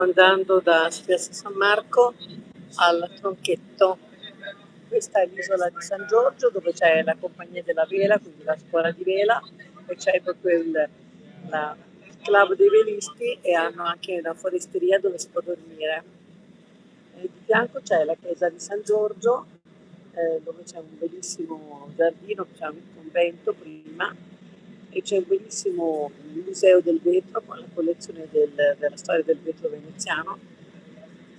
andando da Piazza San Marco al Tronchetto. Questa è l'isola di San Giorgio, dove c'è la compagnia della vela, quindi la scuola di vela, e c'è proprio il club dei velisti, e hanno anche una foresteria dove si può dormire. E di fianco c'è la chiesa di San Giorgio, dove c'è un bellissimo giardino, c'è un convento prima, e c'è un bellissimo museo del vetro con la collezione della storia del vetro veneziano,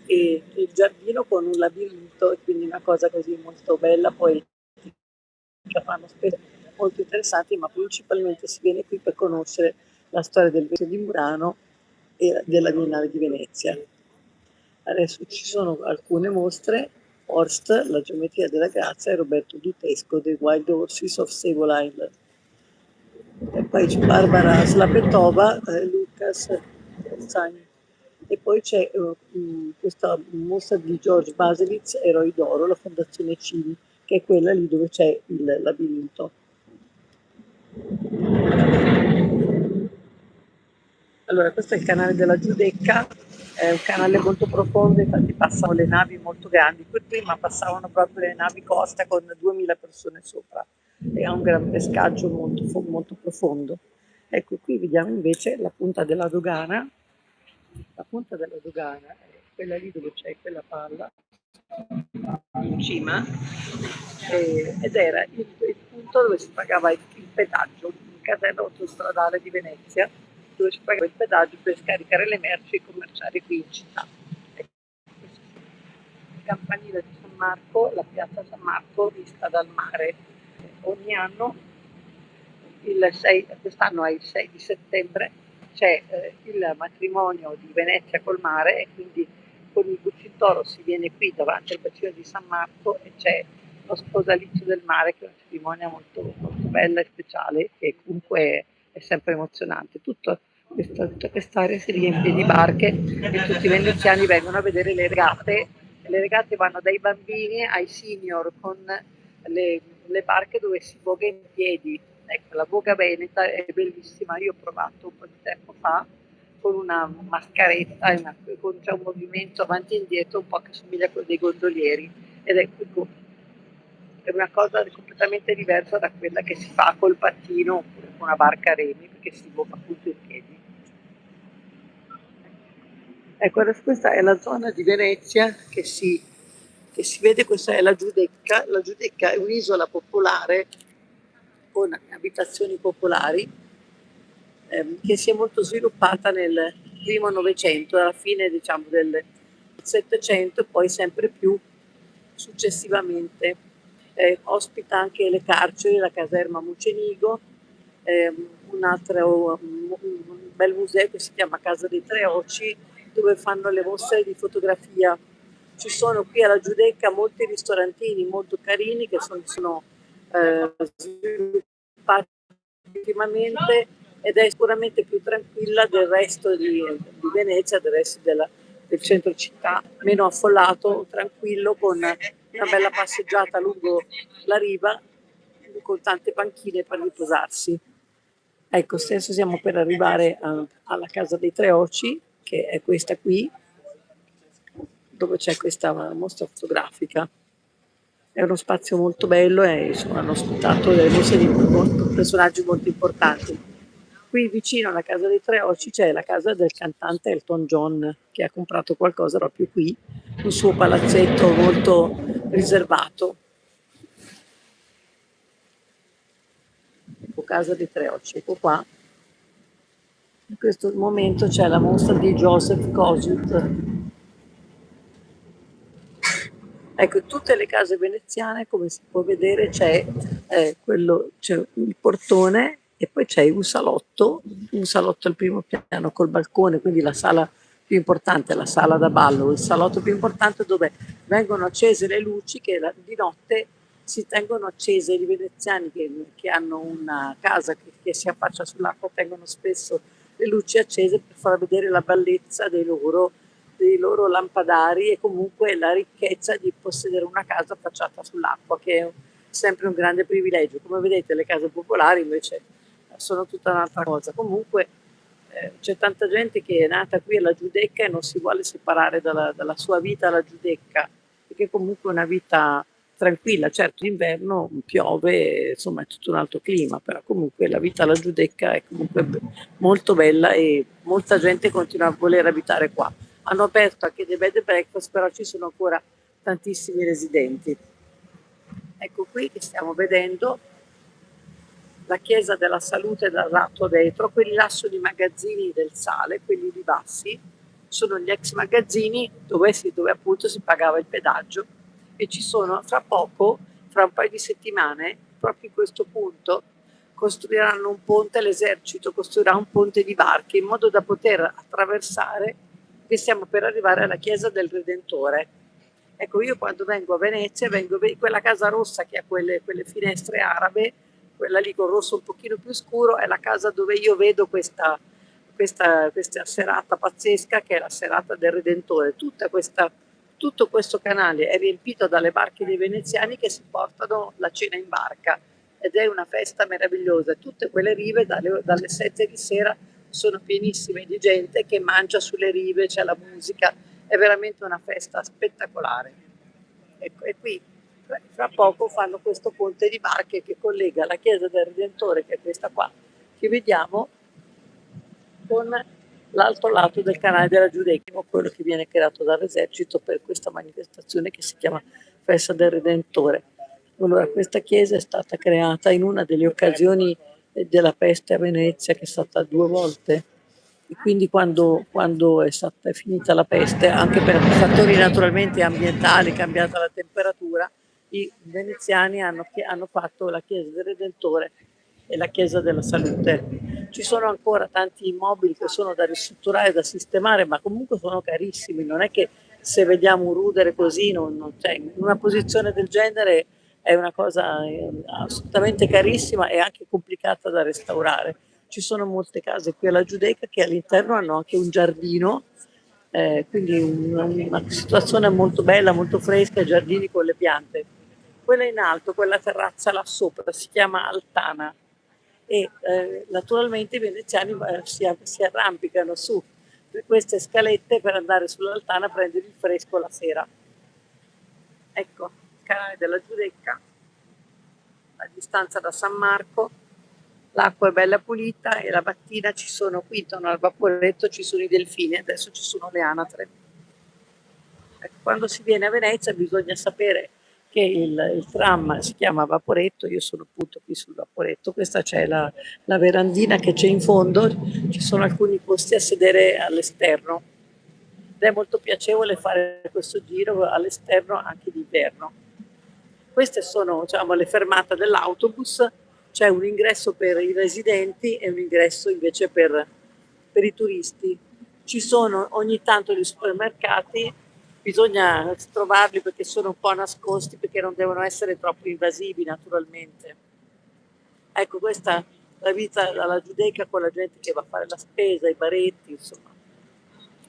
e il giardino con un labirinto, e quindi una cosa così molto bella, poi fanno spesso molto interessanti, ma principalmente si viene qui per conoscere la storia del vetro di Murano e della Biennale di Venezia. Adesso ci sono alcune mostre: Horst, la geometria della grazia, e Roberto Dutesco, The Wild Horses of Sable Island. E poi c'è Barbara Slapetova, Lucas Zagni. E poi c'è questa mostra di George Baselitz, Eroi d'Oro, la Fondazione Cini, che è quella lì dove c'è il labirinto. Allora, questo è il canale della Giudecca, è un canale molto profondo, infatti passano le navi molto grandi. Qui prima passavano proprio le navi costa con 2000 persone sopra, e ha un gran pescaggio molto profondo. Ecco, qui vediamo invece la punta della dogana. La punta della dogana è quella lì dove c'è quella palla in cima, ed era il punto dove si pagava il pedaggio, il casello autostradale di Venezia, dove si pagava il pedaggio per scaricare le merci e commerciare qui in città. Il campanile di San Marco, la piazza San Marco vista dal mare. Ogni anno, quest'anno è il 6 di settembre, c'è il matrimonio di Venezia col mare, e quindi con il Bucintoro si viene qui davanti al bacino di San Marco e c'è lo sposalizio del mare, che è una cerimonia molto bella e speciale, che comunque è sempre emozionante. Tutta quest'area si riempie di barche e tutti i veneziani vengono a vedere le regate. Le regate vanno dai bambini ai senior, con le barche dove si voga in piedi. Ecco, la voga veneta è bellissima, io ho provato un po' di tempo fa con una mascaretta, c'è un movimento avanti e indietro un po' che somiglia a quello dei gondolieri, ed è una cosa completamente diversa da quella che si fa col pattino oppure con una barca a remi, perché si voga appunto in piedi. Ecco, adesso questa è la zona di Venezia che si vede. Questa è la Giudecca. La Giudecca è un'isola popolare con abitazioni popolari, che si è molto sviluppata nel primo Novecento, alla fine diciamo del Settecento, e poi sempre più successivamente. Ospita anche le carceri, la caserma Mucenigo, un bel museo che si chiama Casa dei Tre Oci, dove fanno le mostre di fotografia. Ci sono qui alla Giudecca molti ristorantini molto carini che sono sviluppati ultimamente, ed è sicuramente più tranquilla del resto di Venezia, del resto del centro città, meno affollato, tranquillo, con una bella passeggiata lungo la riva, con tante panchine per riposarsi. Ecco, adesso siamo per arrivare alla Casa dei Tre Oci, che è questa qui, dove c'è questa mostra fotografica. È uno spazio molto bello, e insomma, hanno ospitato delle mostre di personaggi molto importanti. Qui vicino alla Casa dei Tre Oci c'è la casa del cantante Elton John, che ha comprato qualcosa proprio qui, un suo palazzetto molto riservato. Ecco, Casa dei Tre Oci, ecco qua. In questo momento c'è la mostra di Joseph Kosuth. Ecco, in tutte le case veneziane, come si può vedere, c'è il portone, e poi c'è un salotto al primo piano col balcone, quindi la sala più importante è la sala da ballo, il salotto più importante dove vengono accese le luci, che di notte si tengono accese. I veneziani che hanno una casa che si affaccia sull'acqua tengono spesso le luci accese per far vedere la bellezza dei loro lampadari, e comunque la ricchezza di possedere una casa affacciata sull'acqua, che è sempre un grande privilegio. Come vedete, le case popolari invece sono tutta un'altra cosa. Comunque C'è tanta gente che è nata qui alla Giudecca e non si vuole separare dalla sua vita alla Giudecca, perché comunque è una vita tranquilla. Certo, d'inverno piove, insomma è tutto un altro clima, però comunque la vita alla Giudecca è comunque molto bella e molta gente continua a voler abitare qua. Hanno aperto anche dei bed and breakfast, però ci sono ancora tantissimi residenti. Ecco qui che stiamo vedendo la Chiesa della Salute dal lato dentro, quelli là sono i magazzini del sale, quelli lì bassi, sono gli ex magazzini dove appunto si pagava il pedaggio, e ci sono fra poco, fra un paio di settimane, proprio in questo punto, costruiranno un ponte, l'esercito costruirà un ponte di barche in modo da poter attraversare, che stiamo per arrivare alla Chiesa del Redentore. Ecco, io quando vengo a Venezia, quella casa rossa che ha quelle finestre arabe, quella lì con rosso un pochino più scuro, è la casa dove io vedo questa serata pazzesca che è la serata del Redentore. Tutto questo canale è riempito dalle barche dei veneziani che si portano la cena in barca ed è una festa meravigliosa. Tutte quelle rive dalle 7 di sera sono pienissime di gente che mangia sulle rive, c'è la musica, è veramente una festa spettacolare. Ecco, e qui fra poco fanno questo ponte di barche che collega la Chiesa del Redentore, che è questa qua che vediamo, con l'altro lato del canale della Giudecca, quello che viene creato dall'esercito per questa manifestazione che si chiama Festa del Redentore. Allora, questa chiesa è stata creata in una delle occasioni della peste a Venezia, che è stata 2 volte, e quindi quando è finita la peste, anche per fattori naturalmente ambientali, cambiata la temperatura, i veneziani hanno fatto la Chiesa del Redentore e la Chiesa della Salute. Ci sono ancora tanti immobili che sono da ristrutturare, da sistemare, ma comunque sono carissimi. Non è che se vediamo un rudere così, cioè, in una posizione del genere è una cosa assolutamente carissima e anche complicata da restaurare. Ci sono molte case qui alla Giudecca che all'interno hanno anche un giardino, quindi una situazione molto bella, molto fresca, giardini con le piante. Quella in alto, quella terrazza là sopra, si chiama Altana e naturalmente i veneziani si arrampicano su queste scalette per andare sull'Altana a prendere il fresco la sera. Ecco, il canale della Giudecca, a distanza da San Marco, l'acqua è bella pulita e la mattina ci sono qui intorno al vaporetto, ci sono i delfini, adesso ci sono le anatre. Ecco, quando si viene a Venezia bisogna sapere che il tram si chiama Vaporetto, io sono appunto qui sul Vaporetto, questa c'è la verandina che c'è in fondo, ci sono alcuni posti a sedere all'esterno ed è molto piacevole fare questo giro all'esterno anche d'inverno. Queste sono, diciamo, le fermate dell'autobus, c'è un ingresso per i residenti e un ingresso invece per i turisti. Ci sono ogni tanto gli supermercati, bisogna trovarli perché sono un po' nascosti, perché non devono essere troppo invasivi naturalmente. Ecco, questa è la vita alla Giudecca con la gente che va a fare la spesa, i baretti, insomma.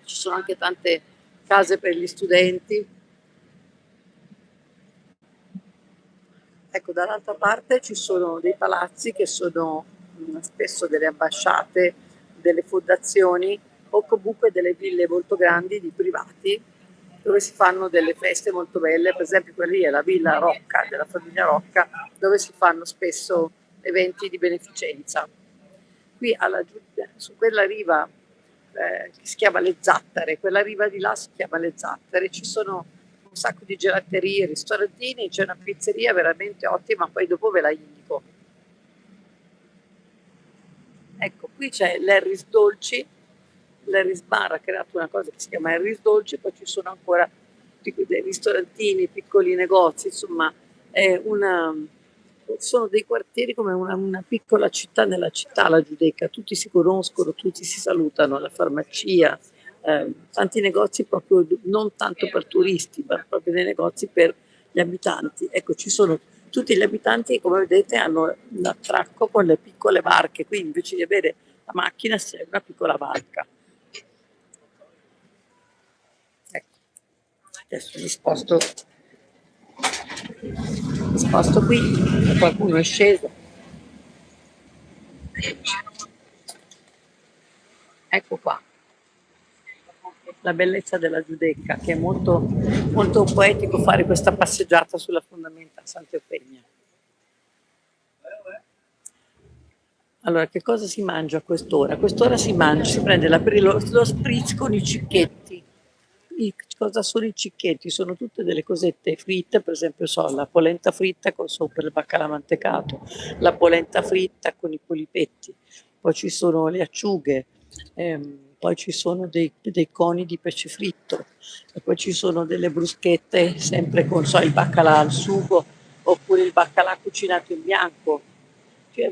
Ci sono anche tante case per gli studenti. Ecco, dall'altra parte ci sono dei palazzi che sono spesso delle ambasciate, delle fondazioni o comunque delle ville molto grandi di privati dove si fanno delle feste molto belle. Per esempio quella lì è la Villa Rocca, della famiglia Rocca, dove si fanno spesso eventi di beneficenza. Qui su quella riva che si chiama Le Zattere, quella riva di là si chiama Le Zattere, ci sono un sacco di gelaterie, ristorantini, c'è una pizzeria veramente ottima, poi dopo ve la indico. Ecco, qui c'è l'Harris Dolci, l'Harris Bar ha creato una cosa che si chiama Harris Dolci, poi ci sono ancora dei ristorantini, piccoli negozi, insomma, sono dei quartieri come una piccola città nella città, la Giudecca, tutti si conoscono, tutti si salutano, la farmacia, tanti negozi proprio non tanto per turisti, ma proprio dei negozi per gli abitanti. Ecco, ci sono tutti gli abitanti, come vedete, hanno l'attracco con le piccole barche, quindi invece di avere la macchina c'è una piccola barca. Ecco, adesso mi sposto qui, qualcuno è sceso. la bellezza della Giudecca, che è molto, molto poetico fare questa passeggiata sulla fondamenta Santa Eufemia. Allora, che cosa si mangia a quest'ora? A quest'ora si mangia, si prende lo spritz con i cicchetti. Cosa sono i cicchetti? Sono tutte delle cosette fritte, per esempio la polenta fritta con sopra il baccalà mantecato, la polenta fritta con i polipetti, poi ci sono le acciughe, poi ci sono dei coni di pesce fritto, e poi ci sono delle bruschette sempre con il baccalà al sugo oppure il baccalà cucinato in bianco. Cioè,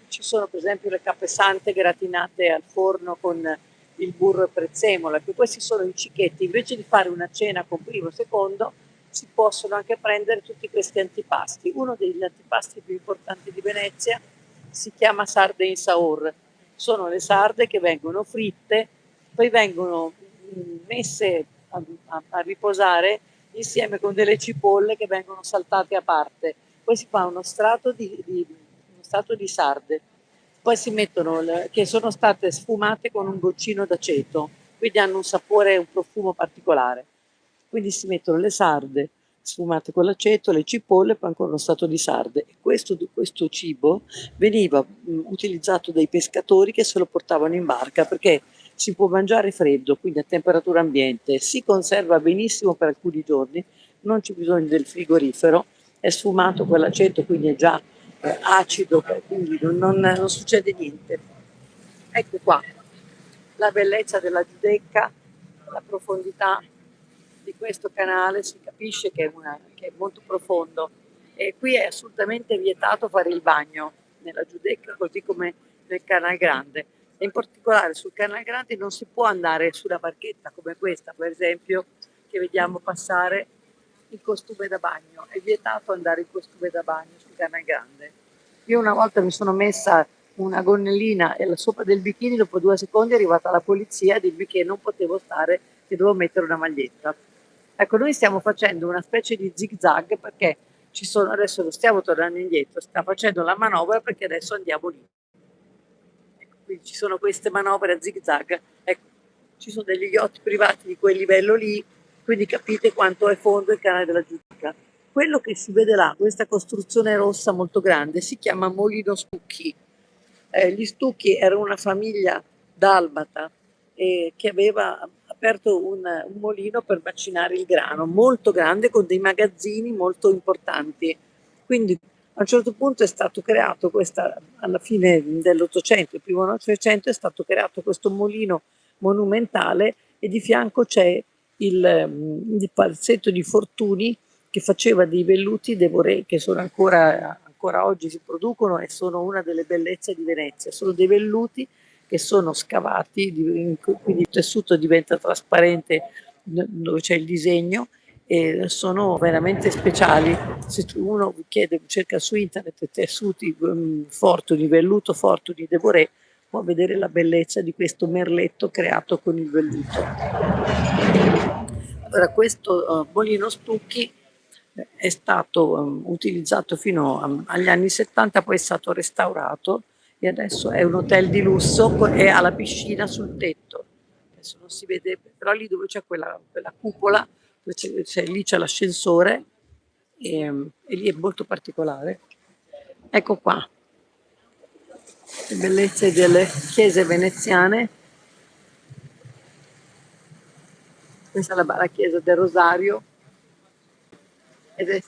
ci sono per esempio le capesante gratinate al forno con il burro e prezzemolo, che questi sono i cicchetti. Invece di fare una cena con primo e secondo, si possono anche prendere tutti questi antipasti. Uno degli antipasti più importanti di Venezia si chiama sarde in saor. Sono le sarde che vengono fritte, poi vengono messe a riposare insieme con delle cipolle che vengono saltate a parte. Poi si fa uno strato di sarde, poi si mettono che sono state sfumate con un goccino d'aceto, quindi hanno un sapore e un profumo particolare. Quindi si mettono le sarde sfumate con l'aceto, le cipolle, poi ancora uno strato di sarde. E questo cibo veniva utilizzato dai pescatori che se lo portavano in barca perché si può mangiare freddo, quindi a temperatura ambiente, si conserva benissimo per alcuni giorni, non c'è bisogno del frigorifero, è sfumato con l'aceto, quindi è già acido, quindi non succede niente. Ecco qua la bellezza della Giudecca, la profondità di questo canale, si capisce che è molto profondo e qui è assolutamente vietato fare il bagno nella Giudecca così come nel Canal Grande. E in particolare sul Canal Grande non si può andare sulla barchetta come questa, per esempio, che vediamo passare in costume da bagno. È vietato andare in costume da bagno sul Canal Grande. Io una volta mi sono messa una gonnellina e sopra del bikini, dopo 2 secondi è arrivata la polizia a dirmi che non potevo stare, che dovevo mettere una maglietta. Ecco, noi stiamo facendo una specie di zig zag perché adesso lo stiamo tornando indietro, stiamo facendo la manovra perché adesso andiamo lì. Ecco, quindi ci sono queste manovre a zig zag, ecco, ci sono degli yacht privati di quel livello lì, quindi capite quanto è fondo il canale della Giudecca. Quello che si vede là, questa costruzione rossa molto grande, si chiama Molino Stucchi. Gli Stucchi erano una famiglia dalmata che aveva aperto un molino per macinare il grano, molto grande, con dei magazzini molto importanti. Quindi a un certo punto è stato creato alla fine dell'Ottocento, il primo Novecento, è stato creato questo molino monumentale e di fianco c'è il palazzetto di Fortuny che faceva dei velluti Devoré che sono ancora oggi si producono e sono una delle bellezze di Venezia. Sono dei velluti che sono scavati, quindi il tessuto diventa trasparente dove c'è il disegno e sono veramente speciali. Se uno cerca su internet tessuti Fortuny, velluto Fortuny Devoré, può vedere la bellezza di questo merletto creato con il velluto. Allora, questo Molino Stucchi è stato utilizzato fino agli anni 70, poi è stato restaurato e adesso è un hotel di lusso e ha la piscina sul tetto. Adesso non si vede, però lì dove c'è quella cupola, lì c'è l'ascensore e lì è molto particolare. Ecco qua, le bellezze delle chiese veneziane. Questa è la chiesa del Rosario ed è,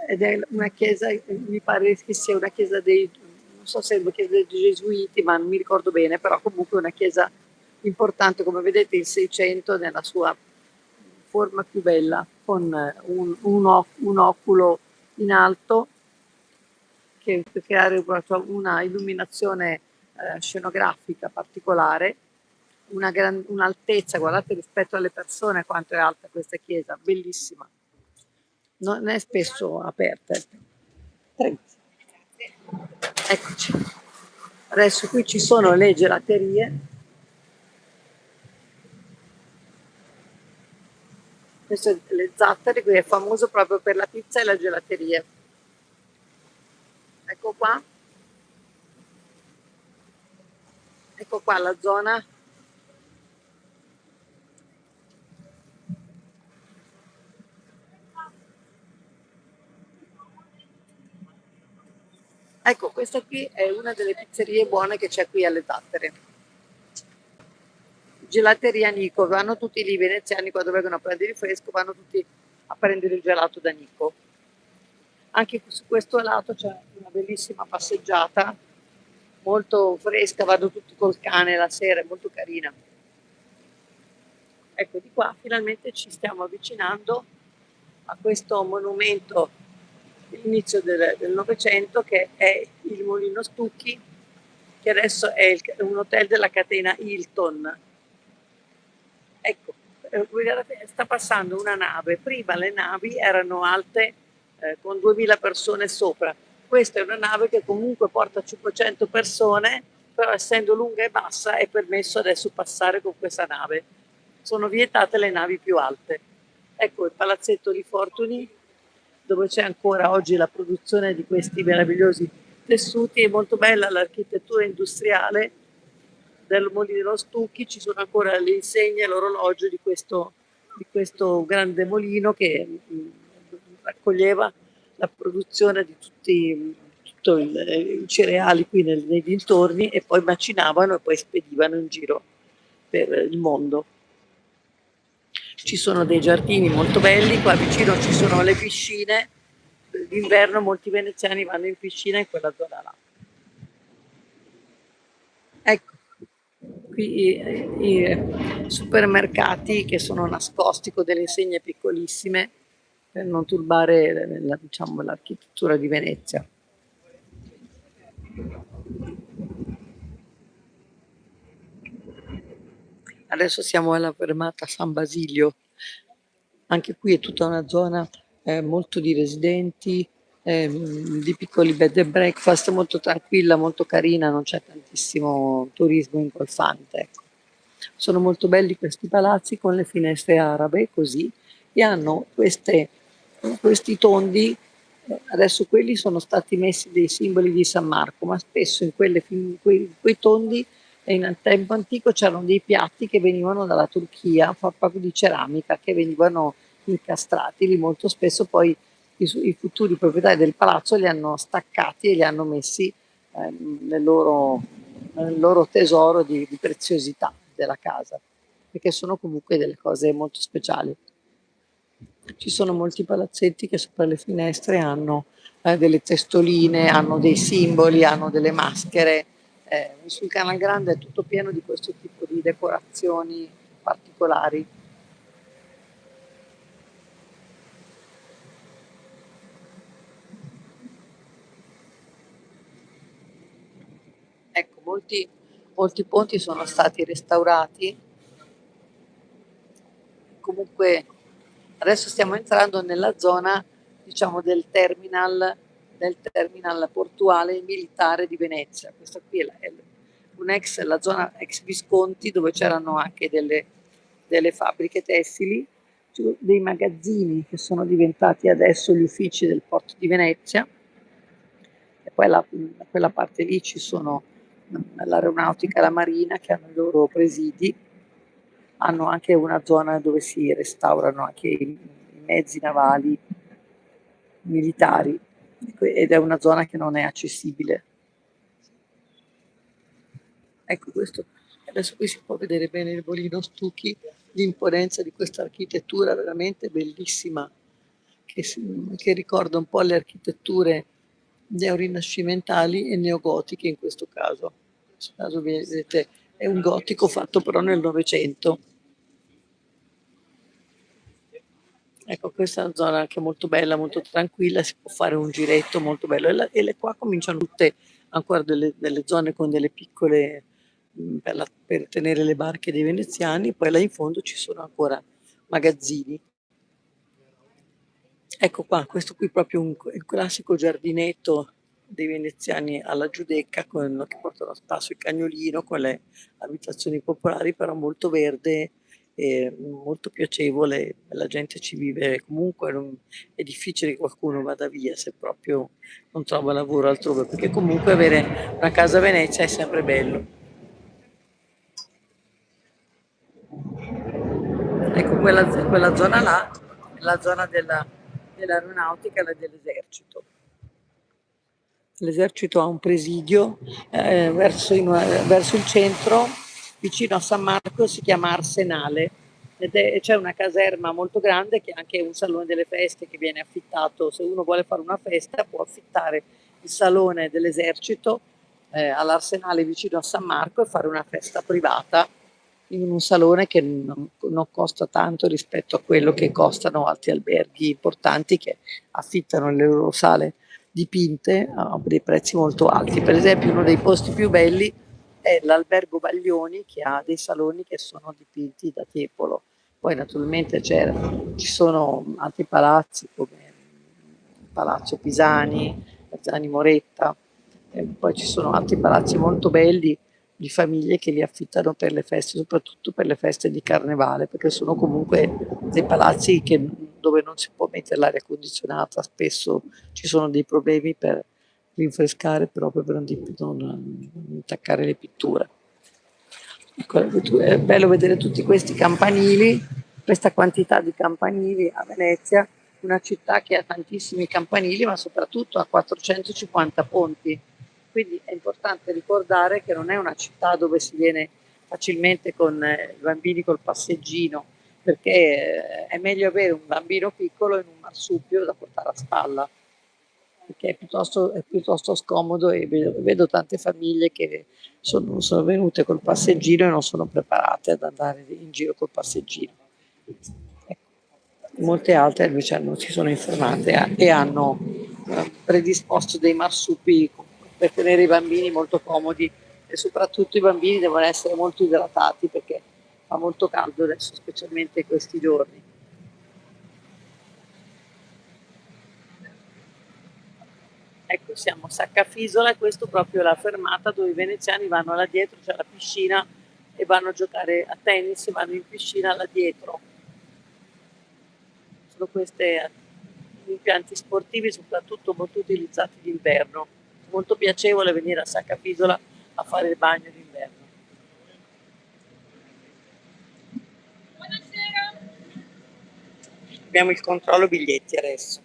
ed è una chiesa, mi pare che sia una chiesa non so se è una chiesa dei Gesuiti, ma non mi ricordo bene, però comunque una chiesa importante, come vedete il 600 nella sua forma più bella, con un oculo in alto che per creare una illuminazione scenografica particolare, un'altezza, guardate rispetto alle persone quanto è alta questa chiesa, bellissima. Non è spesso aperta. Prego. Eccoci. Adesso qui ci sono le gelaterie. Questo è le Zattere, qui è famoso proprio per la pizza e la gelateria. Ecco qua. Ecco qua la zona Ecco, questa qui è una delle pizzerie buone che c'è qui alle Zattere. Gelateria Nico, vanno tutti lì, i veneziani quando vengono a prendere il fresco, vanno tutti a prendere il gelato da Nico. Anche su questo lato c'è una bellissima passeggiata, molto fresca, vado tutti col cane la sera, è molto carina. Ecco, di qua finalmente ci stiamo avvicinando a questo monumento dell'inizio del Novecento che è il Mulino Stucchi, che adesso è un hotel della catena Hilton. Ecco, guardate, sta passando una nave. Prima le navi erano alte con 2000 persone sopra. Questa è una nave che comunque porta 500 persone, però essendo lunga e bassa è permesso adesso passare con questa nave. Sono vietate le navi più alte. Ecco il palazzetto di Fortuny, dove c'è ancora oggi la produzione di questi meravigliosi tessuti. È molto bella l'architettura industriale del Molino Stucchi, ci sono ancora le insegne e l'orologio di questo grande molino che raccoglieva la produzione di tutti i cereali qui nei dintorni e poi macinavano e poi spedivano in giro per il mondo. Ci sono dei giardini molto belli, qua vicino ci sono le piscine, d'inverno molti veneziani vanno in piscina in quella zona là. Ecco, qui i supermercati che sono nascosti con delle insegne piccolissime per non turbare diciamo, l'architettura di Venezia. Adesso siamo alla fermata San Basilio, anche qui è tutta una zona molto di residenti, di piccoli bed and breakfast, molto tranquilla, molto carina, non c'è tantissimo turismo ingolfante. Ecco. Sono molto belli questi palazzi con le finestre arabe così e hanno questi tondi, adesso quelli sono stati messi dei simboli di San Marco, ma spesso in quei tondi in tempo antico c'erano dei piatti che venivano dalla Turchia, proprio di ceramica, che venivano incastrati, lì molto spesso poi i futuri proprietari del palazzo li hanno staccati e li hanno messi nel loro tesoro di preziosità della casa, perché sono comunque delle cose molto speciali. Ci sono molti palazzetti che sopra le finestre hanno delle testoline, hanno dei simboli, hanno delle maschere. Sul Canal Grande è tutto pieno di questo tipo di decorazioni particolari. Ecco, molti ponti sono stati restaurati. Comunque adesso stiamo entrando nella zona, diciamo, del terminal portuale militare di Venezia. Questa qui è la zona ex Visconti dove c'erano anche delle fabbriche tessili, dei magazzini che sono diventati adesso gli uffici del porto di Venezia. E poi da quella parte lì ci sono l'aeronautica e la marina che hanno i loro presidi, hanno anche una zona dove si restaurano anche i mezzi navali militari ed è una zona che non è accessibile. Ecco questo, adesso qui si può vedere bene il Molino Stucchi, l'imponenza di questa architettura veramente bellissima che ricorda un po' le architetture neorinascimentali e neogotiche in questo caso. In questo caso vedete è un gotico fatto però nel Novecento. Ecco, questa è una zona anche molto bella, molto tranquilla, si può fare un giretto molto bello e qua cominciano tutte ancora delle zone con delle piccole per tenere le barche dei veneziani, poi là in fondo ci sono ancora magazzini. Ecco qua, questo qui è proprio il classico giardinetto dei veneziani alla Giudecca che portano a spasso il cagnolino con le abitazioni popolari, però molto verde e molto piacevole, la gente ci vive comunque, è difficile che qualcuno vada via se proprio non trova lavoro altrove, perché comunque avere una casa a Venezia è sempre bello. Ecco, quella zona là è la zona dell'aeronautica e dell'esercito. L'esercito ha un presidio verso il centro, vicino a San Marco, si chiama Arsenale, c'è una caserma molto grande che è anche un salone delle feste che viene affittato. Se uno vuole fare una festa può affittare il salone dell'esercito all'Arsenale vicino a San Marco e fare una festa privata in un salone che non costa tanto rispetto a quello che costano altri alberghi importanti che affittano le loro sale dipinte a dei prezzi molto alti. Per esempio, uno dei posti più belli è l'albergo Baglioni, che ha dei saloni che sono dipinti da Tiepolo. Poi naturalmente ci sono altri palazzi come il Palazzo Pisani, Pisani Moretta, poi ci sono altri palazzi molto belli di famiglie che li affittano per le feste, soprattutto per le feste di carnevale, perché sono comunque dei palazzi dove non si può mettere l'aria condizionata, spesso ci sono dei problemi per rinfrescare proprio per non intaccare le pitture. Ecco, è bello vedere tutti questi campanili, questa quantità di campanili a Venezia, una città che ha tantissimi campanili, ma soprattutto ha 450 ponti. Quindi è importante ricordare che non è una città dove si viene facilmente con i bambini col passeggino, perché è meglio avere un bambino piccolo in un marsupio da portare a spalla, perché è piuttosto scomodo e vedo tante famiglie che sono venute col passeggino e non sono preparate ad andare in giro col passeggino. Ecco. Molte altre invece si sono informate e hanno predisposto dei marsupi per tenere i bambini molto comodi e soprattutto i bambini devono essere molto idratati perché fa molto caldo adesso, specialmente in questi giorni. Ecco, siamo a Saccafisola e questo proprio è la fermata dove i veneziani vanno là dietro, c'è la piscina e vanno a giocare a tennis e vanno in piscina là dietro. Sono questi impianti sportivi soprattutto molto utilizzati d'inverno. È molto piacevole venire a Saccafisola a fare il bagno d'inverno. Abbiamo il controllo biglietti adesso.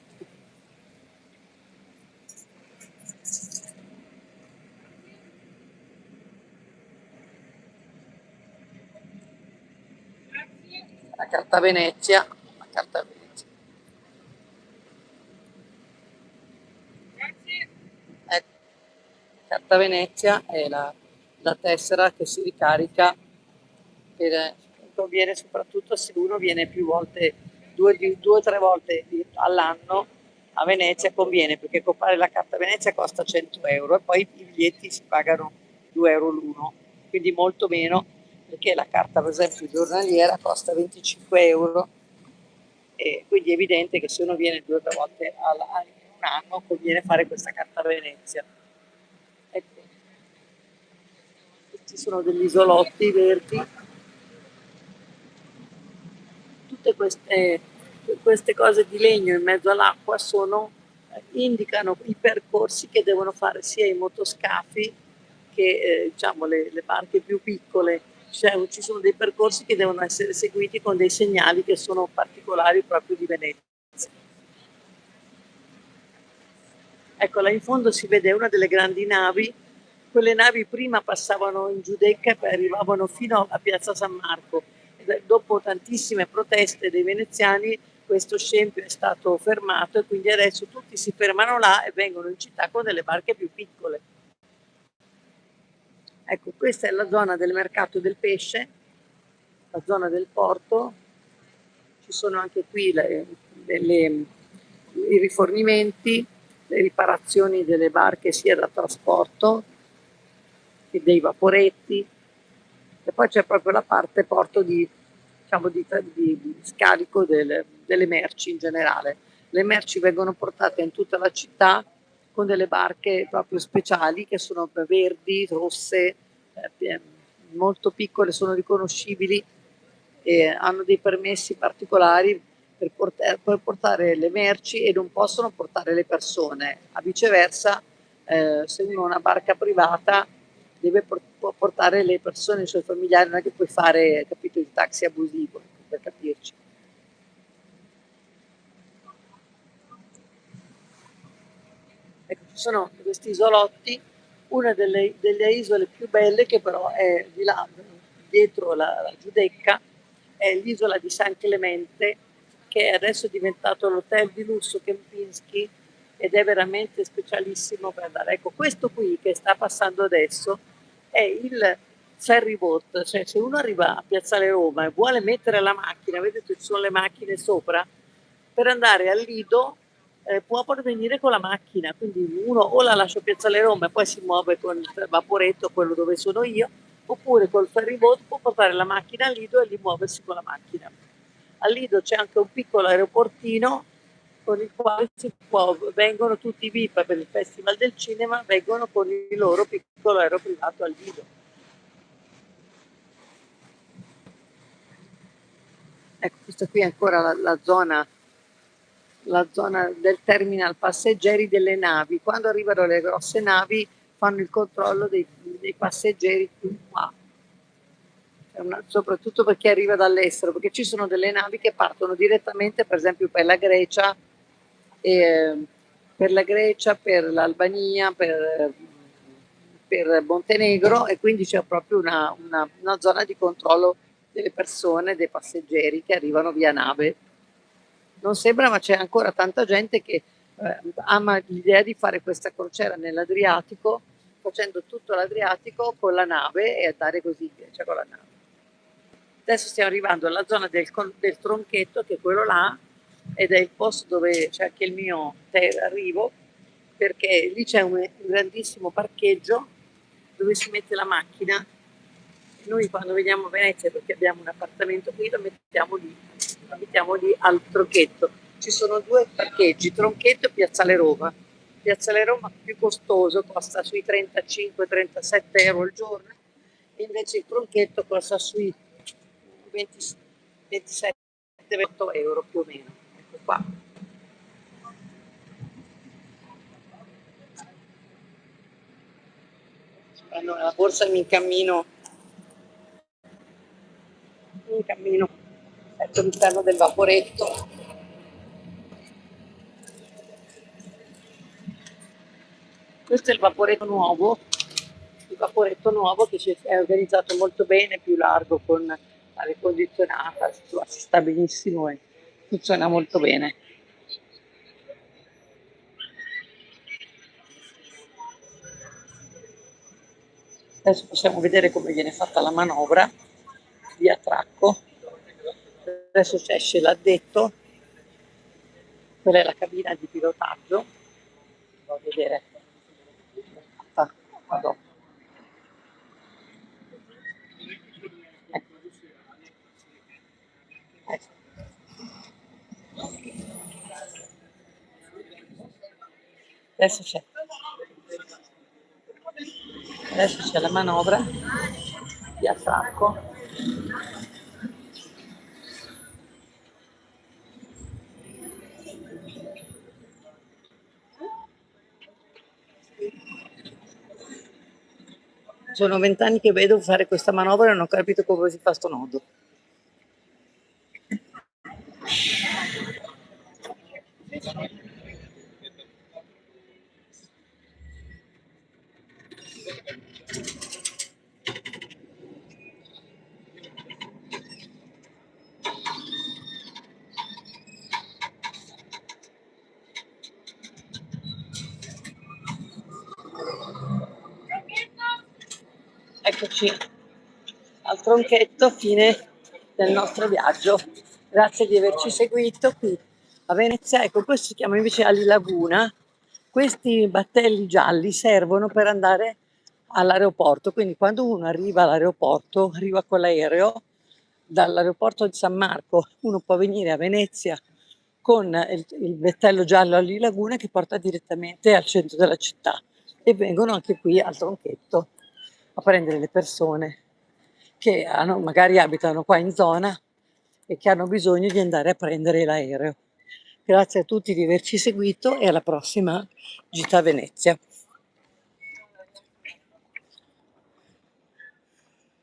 La carta Venezia, la carta Venezia. Ecco, la carta Venezia è la tessera che si ricarica conviene soprattutto se uno viene più volte, due o tre volte all'anno a Venezia conviene perché comprare la carta Venezia costa 100 euro e poi i biglietti si pagano 2 euro l'uno, quindi molto meno perché la carta per esempio giornaliera costa 25 euro e quindi è evidente che se uno viene due o tre volte in un anno conviene fare questa carta Venezia. Ecco, ci sono degli isolotti verdi, tutte queste cose di legno in mezzo all'acqua indicano i percorsi che devono fare sia i motoscafi che diciamo le barche più piccole. Ci sono dei percorsi che devono essere seguiti con dei segnali che sono particolari proprio di Venezia. Ecco, là in fondo si vede una delle grandi navi. Quelle navi prima passavano in Giudecca e poi arrivavano fino a Piazza San Marco. E dopo tantissime proteste dei veneziani questo scempio è stato fermato e quindi adesso tutti si fermano là e vengono in città con delle barche più piccole. Ecco, questa è la zona del mercato del pesce, la zona del porto. Ci sono anche qui i rifornimenti, le riparazioni delle barche sia da trasporto che dei vaporetti e poi c'è proprio la parte porto diciamo, di scarico delle merci in generale. Le merci vengono portate in tutta la città con delle barche proprio speciali che sono verdi, rosse, molto piccole, sono riconoscibili e hanno dei permessi particolari per portare le merci e non possono portare le persone. A viceversa, se uno ha una barca privata può portare le persone, i suoi familiari, non è che puoi fare, capito, il taxi abusivo, per capirci. Ecco, Sono questi isolotti, una delle isole più belle, che però è di là, dietro la Giudecca, è l'isola di San Clemente, che adesso è diventato l'hotel di lusso Kempinski ed è veramente specialissimo per andare. Ecco, questo qui che sta passando adesso è il ferry boat, cioè se uno arriva a Piazzale Roma e vuole mettere la macchina, vedete ci sono le macchine sopra, per andare al Lido può venire con la macchina, quindi uno o la lascia a Piazzale Roma e poi si muove con il vaporetto, quello dove sono io, oppure col ferry boat può portare la macchina al Lido e lì muoversi con la macchina. Al Lido c'è anche un piccolo aeroportino con il quale vengono tutti i VIP per il Festival del Cinema, vengono con il loro piccolo aereo privato al Lido. Ecco, questa qui è ancora la zona del terminal passeggeri delle navi. Quando arrivano le grosse navi fanno il controllo dei passeggeri qua. Soprattutto per chi arriva dall'estero, perché ci sono delle navi che partono direttamente, per esempio per la Grecia, per l'Albania, per Montenegro, e quindi c'è proprio una zona di controllo delle persone, dei passeggeri che arrivano via nave. Non sembra, ma c'è ancora tanta gente che ama l'idea di fare questa crociera nell'Adriatico, facendo tutto l'Adriatico con la nave e andare così in Grecia con la nave. Adesso stiamo arrivando alla zona del Tronchetto, che è quello là, ed è il posto dove c'è anche il mio arrivo, perché lì c'è un grandissimo parcheggio dove si mette la macchina. Noi quando veniamo a Venezia, perché abbiamo un appartamento qui, lo mettiamo lì al Tronchetto. Ci sono due parcheggi, Tronchetto e Piazzale Roma. Piazzale Roma più costoso, costa sui 35-37 euro al giorno, e invece il Tronchetto costa sui 27-28 euro più o meno. Ecco qua. Quando nella borsa mi incammino ecco all'interno del vaporetto. Questo è il vaporetto nuovo che è organizzato molto bene, più largo, con l'aria condizionata, si sta benissimo e funziona molto bene. Adesso possiamo vedere come viene fatta la manovra di attracco. Adesso esce l'addetto, quella è la cabina di pilotaggio. Devo vedere. Vado. Ecco. Adesso c'è la manovra di attracco. Sono 20 anni che vedo fare questa manovra e non ho capito come si fa sto nodo. Eccoci al Tronchetto, fine del nostro viaggio. Grazie di averci seguito qui a Venezia. Ecco, questo si chiama invece Ali Laguna. Questi battelli gialli servono per andare all'aeroporto, quindi quando uno arriva all'aeroporto, arriva con l'aereo, dall'aeroporto di San Marco uno può venire a Venezia con il battello giallo Ali Laguna che porta direttamente al centro della città, e vengono anche qui al Tronchetto a prendere le persone che magari abitano qua in zona e che hanno bisogno di andare a prendere l'aereo. Grazie a tutti di averci seguito e alla prossima Gita Venezia.